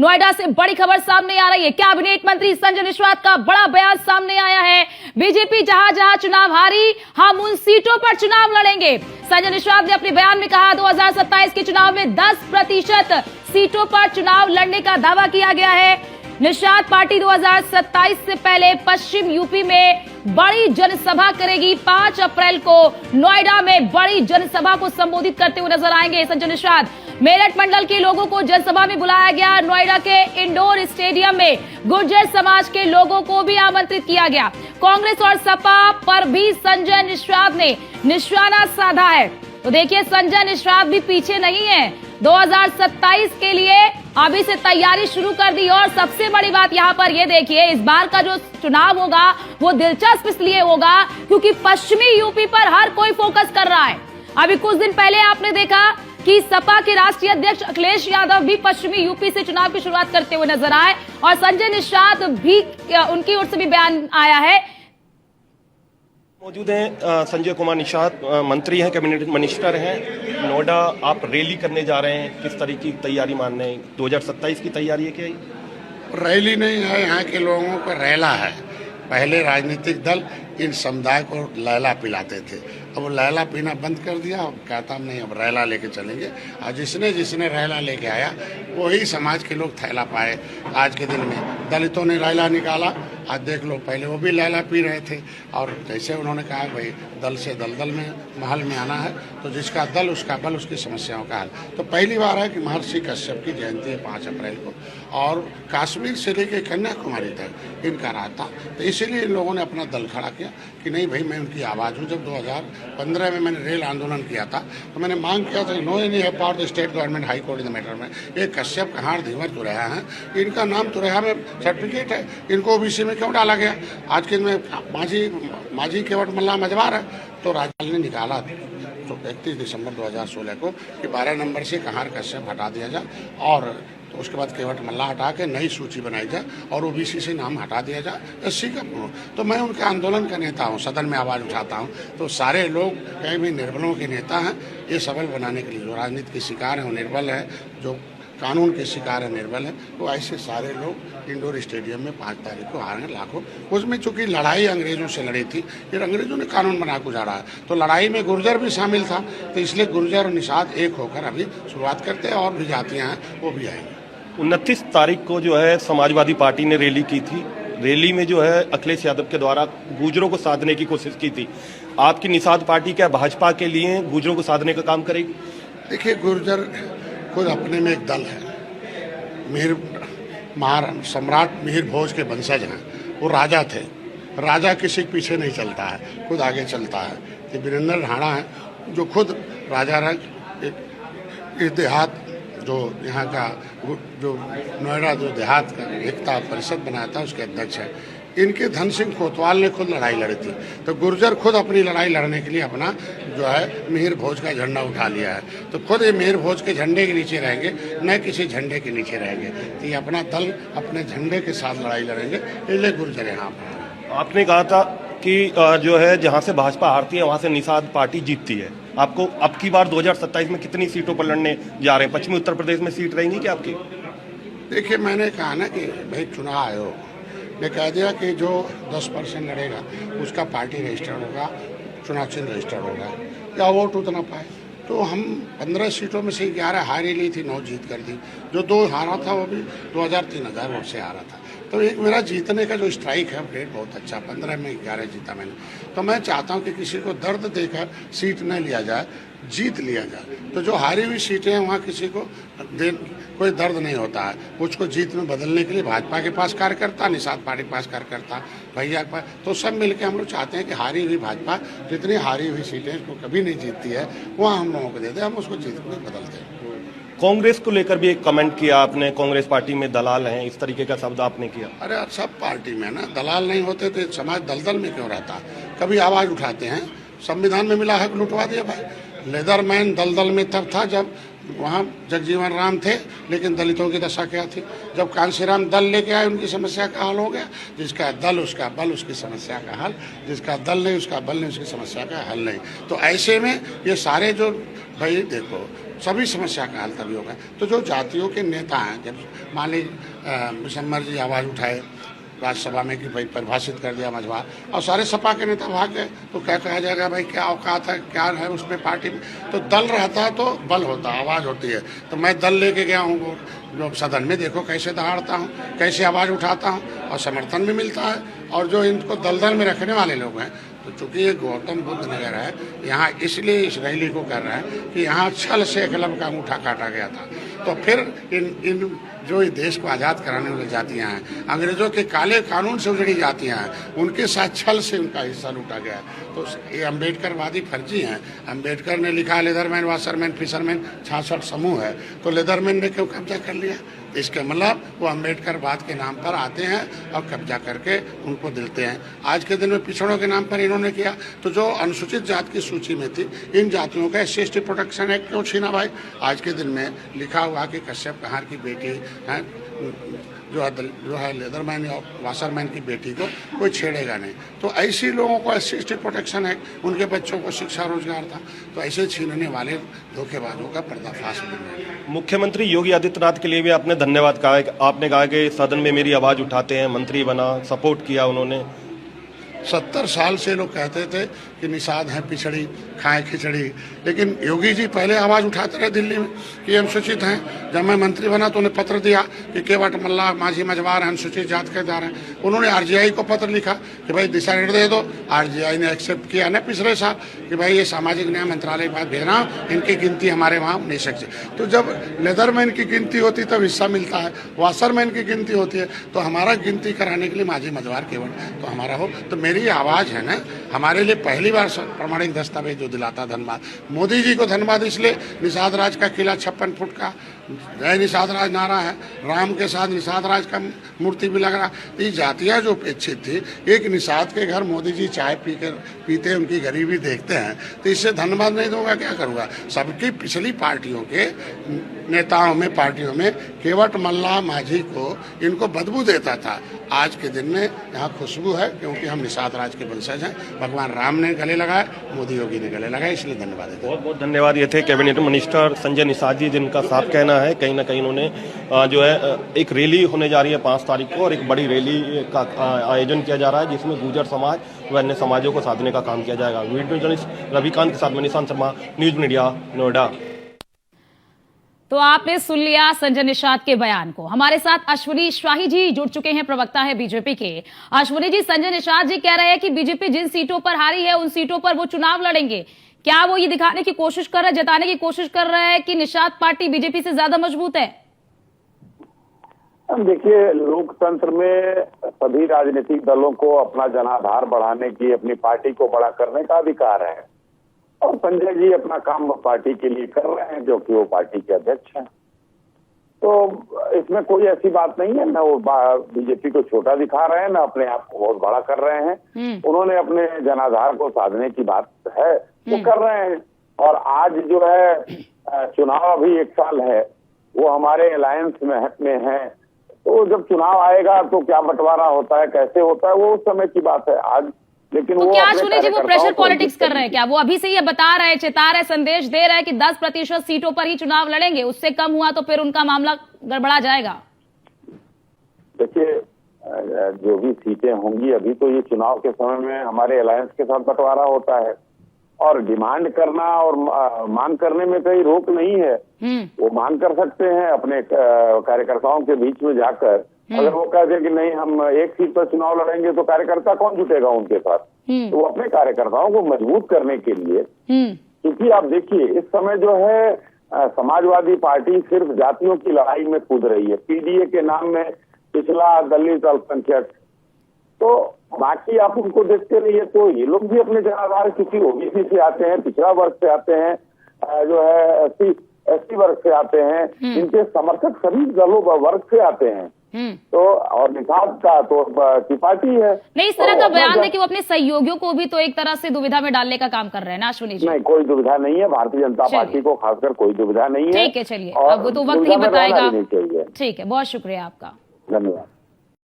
नोएडा से बड़ी खबर सामने आ रही है। कैबिनेट मंत्री संजय निषाद का बड़ा बयान सामने आया है। बीजेपी जहां जहां चुनाव हारी, हम उन सीटों पर चुनाव लड़ेंगे। संजय निषाद ने अपने बयान में कहा 2027 के चुनाव में 10% सीटों पर चुनाव लड़ने का दावा किया गया है। निषाद पार्टी 2027 से पहले पश्चिम यूपी में बड़ी जनसभा करेगी। 5 अप्रैल को नोएडा में बड़ी जनसभा को संबोधित करते हुए नजर आएंगे संजय निषाद। मेरठ मंडल के लोगों को जनसभा में बुलाया गया। नोएडा के इंडोर स्टेडियम में गुर्जर समाज के लोगों को भी आमंत्रित किया गया। कांग्रेस और सपा पर भी संजय निषाद ने निशाना साधा है। तो देखिए, संजय निषाद भी पीछे नहीं है। 2027 के लिए अभी से तैयारी शुरू कर दी। और सबसे बड़ी बात यहाँ पर ये देखिए, इस बार का जो चुनाव होगा वो दिलचस्प इसलिए होगा क्योंकि पश्चिमी यूपी पर हर कोई फोकस कर रहा है। अभी कुछ दिन पहले आपने देखा कि सपा के राष्ट्रीय अध्यक्ष अखिलेश यादव भी पश्चिमी यूपी से चुनाव की शुरुआत करते हुए नजर आए और संजय निषाद भी, उनकी ओर से भी बयान आया है। मौजूद हैं संजय कुमार निषाद, मंत्री हैं, कैबिनेट मिनिस्टर हैं। नोएडा आप रैली करने जा रहे हैं, किस तरह की तैयारी मान रहे हैं? 2027 की तैयारी है क्या? रैली नहीं है, यहाँ के लोगों को रैला है। पहले राजनीतिक दल इन समुदाय को लैला पिलाते थे, अब वो लैला पीना बंद कर दिया। अब कहता हम नहीं, अब रैला लेके चलेंगे। और जिसने रैला लेके आया वही समाज के लोग थैला पाए। आज के दिन में दलितों ने रैला निकाला, आज देख लो, पहले वो भी लैला पी रहे थे। और जैसे उन्होंने कहा भाई दल से दलदल में महल में आना है, तो जिसका दल उसका बल, उसकी समस्याओं का हल। तो पहली बार है कि महर्षि कश्यप की जयंती है 5 अप्रैल को, और कश्मीर से लेकर कन्याकुमारी तक इनका रहता। तो इसीलिए इन लोगों ने अपना दल खड़ा किया कि नहीं भाई, मैं उनकी आवाज़ हूँ। जब 2015 में मैंने रेल आंदोलन किया था तो मैंने मांग किया था नो एनी है power the state government high court in the matter में। ये कश्यप कहार धीवर तुरैया हैं, इनका नाम तुरैया में सर्टिफिकेट है, इनको ओबीसी में क्यों डाला गया? आज के में माझी केवट मल्ला मजबार है। तो राज्यपाल ने निकाला तो 31 दिसंबर 2016 को कि 12 नंबर से कहार कश्यप हटा दिया जाए और तो उसके बाद केवट मल्ला हटा के नई सूची बनाई जाए और ओबीसी से नाम हटा दिया जाए। एससी का तो मैं उनके आंदोलन का नेता हूँ, सदन में आवाज़ उठाता हूँ। तो सारे लोग कहीं भी निर्बलों के नेता हैं। ये सबल बनाने के लिए जो राजनीति के शिकार हैं वो निर्बल है, जो कानून के शिकार है निर्बल है। तो ऐसे सारे लोग इंडोर स्टेडियम में 5 तारीख को आ रहे हैं लाखों। उसमें चूंकि लड़ाई अंग्रेजों से लड़ी थी, फिर अंग्रेजों ने कानून बना के उजाड़ा है, तो लड़ाई में गुर्जर भी शामिल था। तो इसलिए गुर्जर और निषाद एक होकर अभी शुरुआत करते हैं और भी जातियाँ हैं वो भी आएंगी। 29 तारीख को जो है समाजवादी पार्टी ने रैली की थी। रैली में जो है अखिलेश यादव के द्वारा गुर्जरों को साधने की कोशिश की थी। आपकी निषाद पार्टी क्या भाजपा के लिए गुर्जरों को साधने का काम करेगी? देखिए, गुर्जर खुद अपने में एक दल है। सम्राट मिहिर भोज के वंशज हैं, वो राजा थे। राजा किसी के पीछे नहीं चलता है, खुद आगे चलता है। ये वीरेंद्र राणा है जो खुद राजा रंग इस देहात जो यहाँ का जो नोएडा जो देहात का एकता परिषद बनाया था उसके अध्यक्ष है। इनके धन सिंह कोतवाल ने खुद लड़ाई लड़ी थी। तो गुर्जर खुद अपनी लड़ाई लड़ने के लिए अपना जो है मिहिर भोज का झंडा उठा लिया है। तो खुद ये मिहिर भोज के झंडे के नीचे रहेंगे, न किसी झंडे के नीचे रहेंगे। तो ये अपना दल अपने झंडे के साथ लड़ाई लड़ेंगे, इसलिए गुर्जर यहाँ पर। आपने कहा था कि जो है जहाँ से भाजपा हारती है वहाँ से निषाद पार्टी जीतती है। आपको अब की बार 2027 में कितनी सीटों पर लड़ने जा रहे हैं? पश्चिमी उत्तर प्रदेश में सीट रहेंगी क्या आपकी? देखिए, मैंने कहा ना कि भाई चुनाव आयोग ने कह दिया कि जो 10% लड़ेगा उसका पार्टी रजिस्टर्ड होगा, चुनाव चिन्ह रजिस्टर्ड होगा, या वोट उतना पाए। तो हम 15 सीटों में से 11 हारी ली थी, 9 जीत कर दी। जो 2 हारा था वो भी 2000-3000 वोट से हारा था। तो एक मेरा जीतने का जो स्ट्राइक है रेट बहुत अच्छा, 15 में 11 जीता मैंने। तो मैं चाहता हूँ कि किसी को दर्द देकर सीट न लिया जाए, जीत लिया जाए। तो जो हारी हुई सीटें हैं वहाँ किसी को कोई दर्द नहीं होता है। उसको जीत में बदलने के लिए भाजपा के पास कार्यकर्ता, निषाद पार्टी के पास कार्यकर्ता, भैया के पास, तो सब मिलकर हम लोग चाहते हैं कि हारी हुई भाजपा जितनी हारी हुई सीटें इसको कभी नहीं जीतती है वहाँ हम लोगों को देते हैं, हम उसको जीत में बदलते हैं। कांग्रेस को लेकर भी एक कमेंट किया आपने, कांग्रेस पार्टी में दलाल हैं, इस तरीके का शब्द आपने किया। अरे यार, सब पार्टी में ना दलाल नहीं होते तो समाज दलदल में क्यों रहता? कभी आवाज़ उठाते हैं, संविधान में मिला हक लुटवा दिया भाई। लेदरमैन दलदल में तब था जब वहाँ जगजीवन राम थे, लेकिन दलितों की दशा क्या थी? जब कांशीराम दल लेके आए उनकी समस्या का हल हो गया। जिसका दल उसका बल, उसकी समस्या का हल। जिसका दल नहीं उसका बल नहीं, उसकी समस्या का हल नहीं। तो ऐसे में ये सारे जो भाई देखो, सभी समस्या का हल तभी होगा। तो जो जातियों के नेता हैं, जब मान लीजिए मुसम्मर जी आवाज़ उठाए राज्यसभा में कि भाई परिभाषित कर दिया मझवार, और सारे सपा के नेता भाग गए, तो क्या कहा जाएगा भाई क्या औकात है, क्या है उसमें पार्टी में। तो दल रहता है तो बल होता है, आवाज़ होती है। तो मैं दल लेके गया हूँ वो जो सदन में, देखो कैसे दहाड़ता हूँ, कैसे आवाज़ उठाता हूँ, और समर्थन भी मिलता है। और जो इनको दलदल में रखने वाले लोग हैं, तो चूंकि ये गौतम बुद्ध नगर है, यहाँ इसलिए इस रैली को कर रहा है कि यहाँ छल से एकलव्य का अंगूठा काटा गया था। तो फिर इन जो इस देश को आज़ाद कराने वाली जातियाँ हैं, अंग्रेजों के काले कानून से उजड़ी जातियाँ हैं, उनके साथ छल से उनका हिस्सा लूटा गया। तो ये अम्बेडकरवादी फर्जी हैं। अम्बेडकर ने लिखा लेदरमैन, वाशरमैन, फिशरमैन 66 समूह है, तो लेदरमैन ने क्यों कब्जा कर लिया? इसके मतलब वो अम्बेडकरवाद के नाम पर आते हैं और कब्जा करके उनको दिलते हैं। आज के दिन में पिछड़ों के नाम पर इन्होंने किया। तो जो अनुसूचित जाति की सूची में थी, इन जातियों का SC प्रोटेक्शन एक्ट क्यों छीना भाई? आज के दिन में लिखा हुआ कि कश्यप कहार की बेटी है, जो है लेदरमैन या वाशरमैन की बेटी को कोई छेड़ेगा नहीं। तो ऐसे लोगों को SC प्रोटेक्शन है, उनके बच्चों को शिक्षा रोजगार था। तो ऐसे छीनने वाले धोखेबाजों का पर्दाफाश मिल रहा है। मुख्यमंत्री योगी आदित्यनाथ के लिए भी आपने धन्यवाद कहा। आपने कहा कि सदन में मेरी आवाज़ उठाते हैं, मंत्री बना, सपोर्ट किया उन्होंने। 70 साल से लोग कहते थे कि निषाद हैं पिछड़ी, खाएं खिचड़ी, लेकिन योगी जी पहले आवाज़ उठाते रहे दिल्ली में कि अनुसूचित हैं। जब मैं मंत्री बना तो उन्हें पत्र दिया कि केवट मल्ला, माझी मझवार अनुसूचित जाति के दार हैं। उन्होंने RGI को पत्र लिखा कि भाई दिशा निर्देश दो। RGI ने एक्सेप्ट किया ना पिछले साल कि भाई ये सामाजिक न्याय मंत्रालय की बात भेज रहा हूँ, इनकी गिनती हमारे वहाँ नहीं सकती। तो जब लेदरमैन की गिनती होती तब हिस्सा मिलता है, वाशरमैन की गिनती होती है, तो हमारा गिनती कराने के लिए माझी मझवार केवट तो हमारा हो। तो मेरी आवाज़ है ना, हमारे लिए पहली बार प्रमाणिक दस्तावेज जो दिलाता। धन्यवाद मोदी जी को, धन्यवाद इसलिए निषाद राज का किला 56 फुट का जय निषाद राज नारा है, राम के साथ निषाद राज का मूर्ति भी लग रहा। ये जातियाँ जो अपेक्षित थी, एक निषाद के घर मोदी जी चाय पीते उनकी गरीबी देखते हैं, तो इससे धन्यवाद नहीं दूंगा क्या करूँगा? सबकी पिछली पार्टियों के नेताओं में, पार्टियों में केवट मल्ला माझी को इनको बदबू देता था। आज के दिन में यहाँ खुशबू है, क्योंकि हम निषाद राज के वंशज हैं। भगवान राम ने गले लगाए, मोदी योगी ने गले लगाए, इसलिए धन्यवाद देते हैं। बहुत बहुत धन्यवाद। ये थे कैबिनेट मिनिस्टर संजय निषाद जी, जिनका साफ कहना है कहीं ना कहीं उन्होंने जो है एक रैली होने जा रही है 5 तारीख को, और एक बड़ी रैली का आयोजन किया जा रहा है जिसमें गुर्जर समाज व अन्य समाजों को साधने का काम किया जाएगा। वीडियो जर्नलिस्ट रविकांत के साथ मैं निशांत शर्मा, न्यूज मीडिया, नोएडा। तो आपने सुन लिया संजय निषाद के बयान को। हमारे साथ अश्विनी शाही जी जुड़ चुके हैं, प्रवक्ता है बीजेपी के। अश्विनी जी, संजय निषाद जी कह रहे हैं कि बीजेपी जिन सीटों पर हारी है उन सीटों पर वो चुनाव लड़ेंगे। क्या वो ये दिखाने की कोशिश कर रहे हैं, जताने की कोशिश कर रहे हैं कि निषाद पार्टी बीजेपी से ज्यादा मजबूत है? देखिए, लोकतंत्र में सभी राजनीतिक दलों को अपना जनाधार बढ़ाने की, अपनी पार्टी को बड़ा करने का अधिकार है, और संजय जी अपना काम पार्टी के लिए कर रहे हैं, जो कि वो पार्टी के अध्यक्ष हैं। तो इसमें कोई ऐसी बात नहीं है, ना वो बीजेपी को छोटा दिखा रहे हैं, ना अपने आप को बहुत बड़ा कर रहे हैं। उन्होंने अपने जनाधार को साधने की बात है वो कर रहे हैं। और आज जो है चुनाव अभी 1 साल है, वो हमारे अलायंस में है। तो जब चुनाव आएगा तो क्या बंटवारा होता है, कैसे होता है, वो उस समय की बात है। आज लेकिन तो वो क्या सुने जी वो प्रेशर पॉलिटिक्स कर रहे हैं? क्या वो अभी से ये बता रहे, चेता रहे, संदेश दे रहे हैं कि 10% सीटों पर ही चुनाव लड़ेंगे, उससे कम हुआ तो फिर उनका मामला गड़बड़ा जाएगा? देखिए, जो भी सीटें होंगी, अभी तो ये चुनाव के समय में हमारे अलायंस के साथ बंटवारा होता है, और डिमांड करना और मांग करने में कोई रोक नहीं है। वो मांग कर सकते हैं अपने कार्यकर्ताओं के बीच में जाकर। अगर वो कहते हैं कि नहीं हम 1 सीट पर चुनाव लड़ेंगे, तो कार्यकर्ता कौन जुटेगा उनके साथ? तो वो अपने कार्यकर्ताओं को मजबूत करने के लिए, क्योंकि आप देखिए इस समय जो है समाजवादी पार्टी सिर्फ जातियों की लड़ाई में कूद रही है। PDA के नाम में पिछला, दलित, अल्पसंख्यक, तो बाकी आप उनको देखते रहिए। तो ये लोग भी अपने जनाधार किसी OBC से आते हैं, पिछड़ा वर्ग से आते हैं, जो है SC वर्ग से आते हैं, इनके समर्थक सभी दलों वर्ग से आते हैं। तो और निषाद का तो की पार्टी है। नहीं, इस तरह का बयान देखिए वो अपने सहयोगियों को भी तो एक तरह से दुविधा में डालने का काम कर रहे हैं ना अश्विनी जी? नहीं, कोई दुविधा नहीं है, भारतीय जनता पार्टी को खासकर कोई दुविधा नहीं है। ठीक है, चलिए, अब वो तो वक्त ही बताएगा। नहीं चाहिए। ठीक है, बहुत शुक्रिया आपका, धन्यवाद।